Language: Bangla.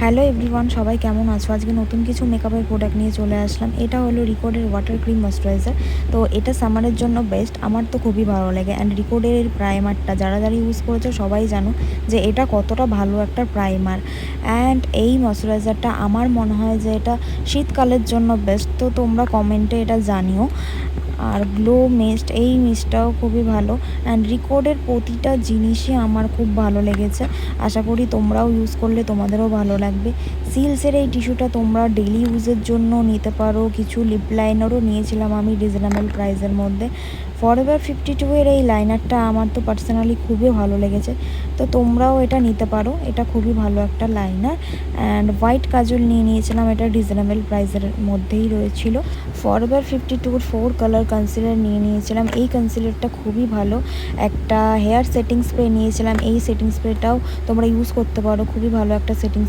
হ্যালো এভরিওয়ান, সবাই কেমন আছো? আজকে নতুন কিছু মেকআপের প্রোডাক্ট নিয়ে চলে আসলাম। এটা হলো রিকোডের ওয়াটার ক্রিম ময়েশ্চারাইজার। তো এটা সামারের জন্য বেস্ট, আমার তো খুবই ভালো লাগে। অ্যান্ড রিকোডের প্রাইমারটা যারা যারা ইউজ করেছো সবাই জানো যে এটা কতটা ভালো একটা প্রাইমার। অ্যান্ড এই ময়েশ্চারাইজারটা আমার মনে হয় যে এটা শীতকালের জন্য বেস্ট। তো তোমরা কমেন্টে এটা জানিও। আর গ্লো মিস্ট, এই মিস্টটাও খুবই ভালো। অ্যান্ড রিকোডের প্রতিটা জিনিসই আমার খুব ভালো লেগেছে। আশা করি তোমরাও ইউজ করলে তোমাদেরও ভালো লাগবে। সিলসের এই টিস্যুটা তোমরা ডেলি ইউজের জন্য নিতে পারো। কিছু লিপ লাইনারও নিয়েছিলাম আমি রিজনেবল প্রাইসের মধ্যে। ফরএভার 52 এর এই লাইনারটা আমার তো পার্সোনালি খুবই ভালো লেগেছে। তো তোমরাও এটা নিতে পারো, এটা খুবই ভালো একটা লাইনার। অ্যান্ড হোয়াইট কাজল নিয়ে নিয়েছিলাম, এটা রিজনেবল প্রাইসের মধ্যেই রয়েছিল। ফরএভার 52 4 কালার কনসিলার নিয়ে নিয়েছিলাম। এই কনসিলারটা খুবই ভালো। একটা হেয়ার সেটিং স্প্রে নিয়েছিলাম, এই সেটিং স্প্রেটাও তোমরা ইউজ করতে পারো, খুবই ভালো একটা সেটিং